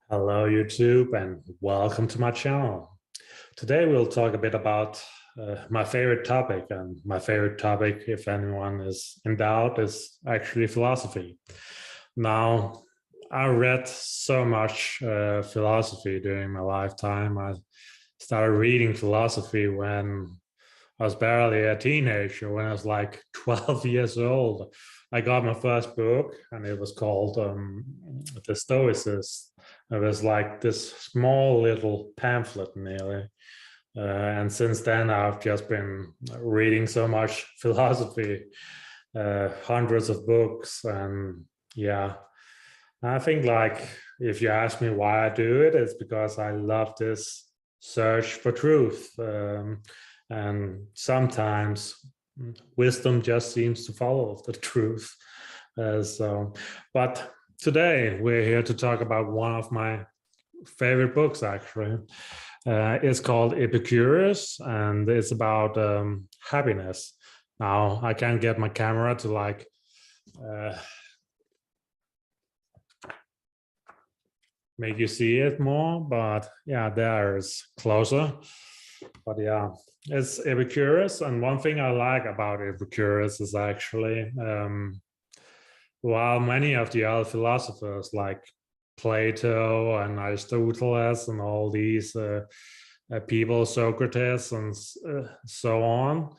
Hello, YouTube, and welcome to my channel. Today, we'll talk a bit about my favorite topic. And my favorite topic, if anyone is in doubt, is actually philosophy. Now, I read so much philosophy during my lifetime. I started reading philosophy when I was barely a teenager, when I was like 12 years old. I got my first book, and it was called The Stoics. It was like this small little pamphlet, nearly. And since then, I've just been reading so much philosophy, hundreds of books. And yeah, I think, like, if you ask me why I do it, it's because I love this search for truth. And sometimes wisdom just seems to follow the truth. But today we're here to talk about one of my favorite books, actually. It's called Epicurus, and it's about happiness. Now, I can't get my camera to make you see it more, but yeah, there is closer. But yeah, it's Epicurus, and one thing I like about Epicurus is actually while many of the other philosophers like Plato and Aristotle and all these people, Socrates and so on,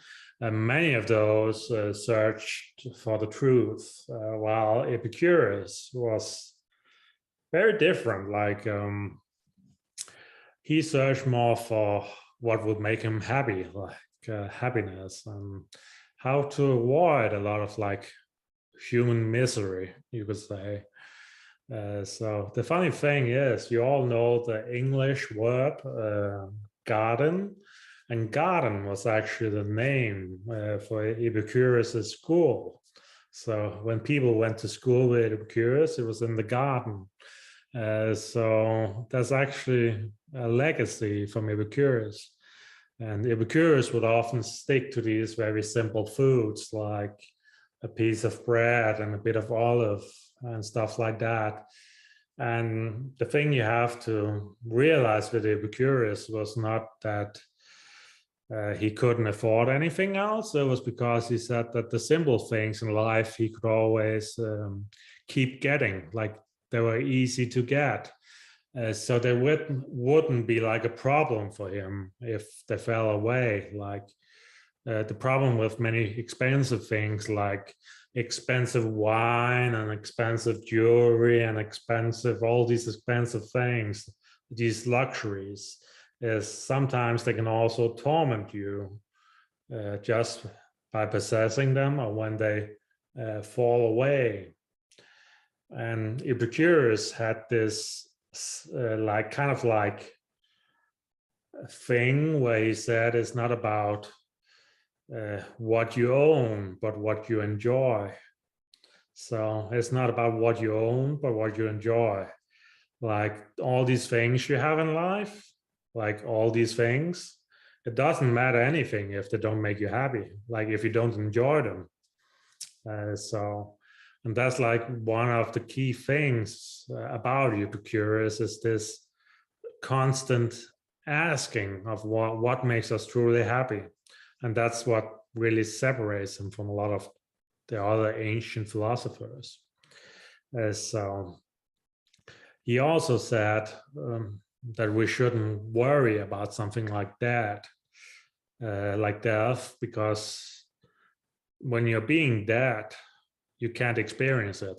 many of those searched for the truth, while Epicurus was very different. He searched more for what would make him happy, like happiness, and how to avoid a lot of like human misery, you could say. So the funny thing is, you all know the English word garden, and garden was actually the name for Epicurus' school. So when people went to school with Epicurus, it was in the garden. So that's actually a legacy from Epicurus. And Epicurus would often stick to these very simple foods, like a piece of bread and a bit of olive and stuff like that. And the thing you have to realize with Epicurus was not that he couldn't afford anything else. It was because he said that the simple things in life he could always keep getting, like they were easy to get. So they wouldn't be like a problem for him if they fell away. Like the problem with many expensive things, like expensive wine and expensive jewelry and all these expensive things, these luxuries, is sometimes they can also torment you just by possessing them, or when they fall away. And Epicurus had this kind of like thing where he said it's not about what you own, but what you enjoy. So it's not about what you own, but what you enjoy. Like all these things you have in life, like all these things, it doesn't matter anything if they don't make you happy, like if you don't enjoy them. And that's like one of the key things about Epicurus is this constant asking of what makes us truly happy. And that's what really separates him from a lot of the other ancient philosophers. So he also said that we shouldn't worry about something like that, like death, because when you're being dead, you can't experience it.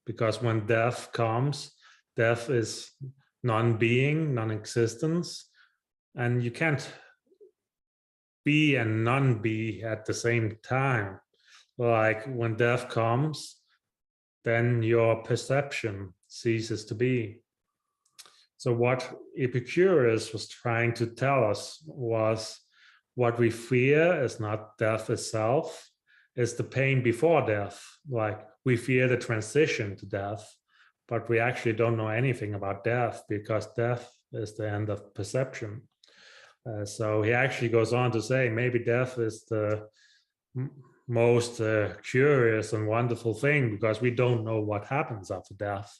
Because when death comes, death is non-being, non-existence, and you can't be and non-be at the same time. Like when death comes, then your perception ceases to be. So what Epicurus was trying to tell us was what we fear is not death itself, it's the pain before death. Like we fear the transition to death, but we actually don't know anything about death, because death is the end of perception. So he actually goes on to say maybe death is the most curious and wonderful thing, because we don't know what happens after death.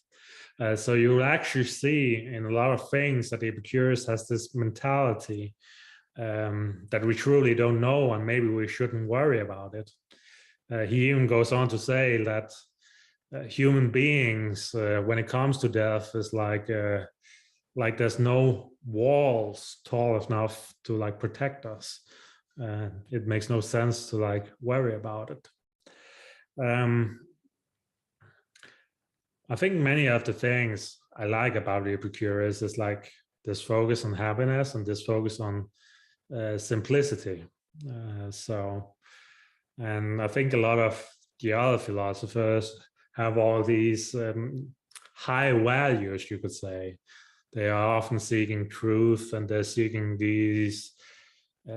So you'll actually see in a lot of things that Epicurus has this mentality that we truly don't know, and maybe we shouldn't worry about it. He even goes on to say that human beings, when it comes to death, is like there's no walls tall enough to like protect us. It makes no sense to like worry about it. I think many of the things I like about Epicurus is like this focus on happiness and this focus on simplicity. And I think a lot of the other philosophers have all these high values, you could say. They are often seeking truth, and they're seeking these,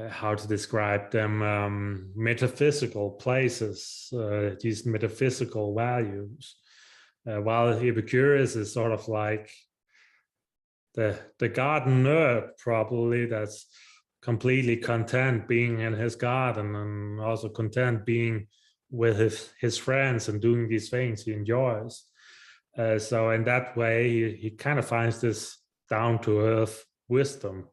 how to describe them, metaphysical places, these metaphysical values. While Epicurus is sort of like the garden nerd, probably, that's completely content being in his garden, and also content being with his friends and doing these things he enjoys. So in that way, he kind of finds this down-to-earth wisdom.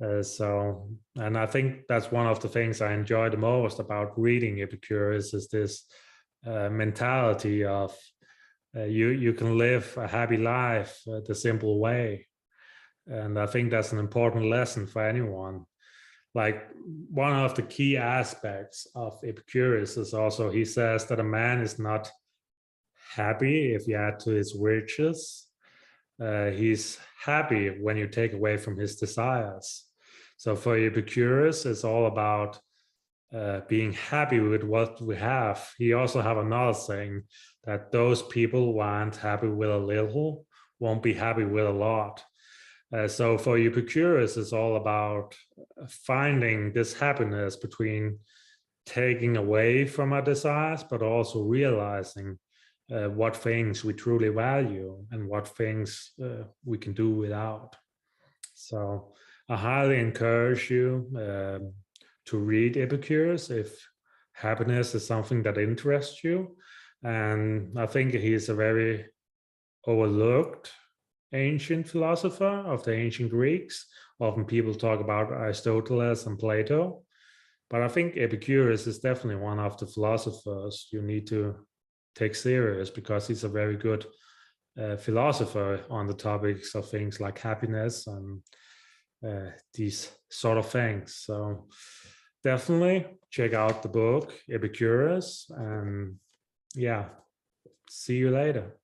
And I think that's one of the things I enjoy the most about reading Epicurus, is this mentality of you can live a happy life the simple way. And I think that's an important lesson for anyone. Like, one of the key aspects of Epicurus is also, he says that a man is not happy if you add to his riches. He's happy when you take away from his desires. So for Epicurus, it's all about being happy with what we have. He also have another saying, that those people who aren't happy with a little won't be happy with a lot. So for Epicurus, it's all about finding this happiness between taking away from our desires, but also realizing what things we truly value and what things we can do without. So I highly encourage you to read Epicurus if happiness is something that interests you. And I think he's a very overlooked ancient philosopher of the ancient Greeks. Often people talk about Aristotle and Plato, but I think Epicurus is definitely one of the philosophers you need to take serious, because he's a very good philosopher on the topics of things like happiness and these sort of things. So definitely check out the book Epicurus, and yeah, see you later.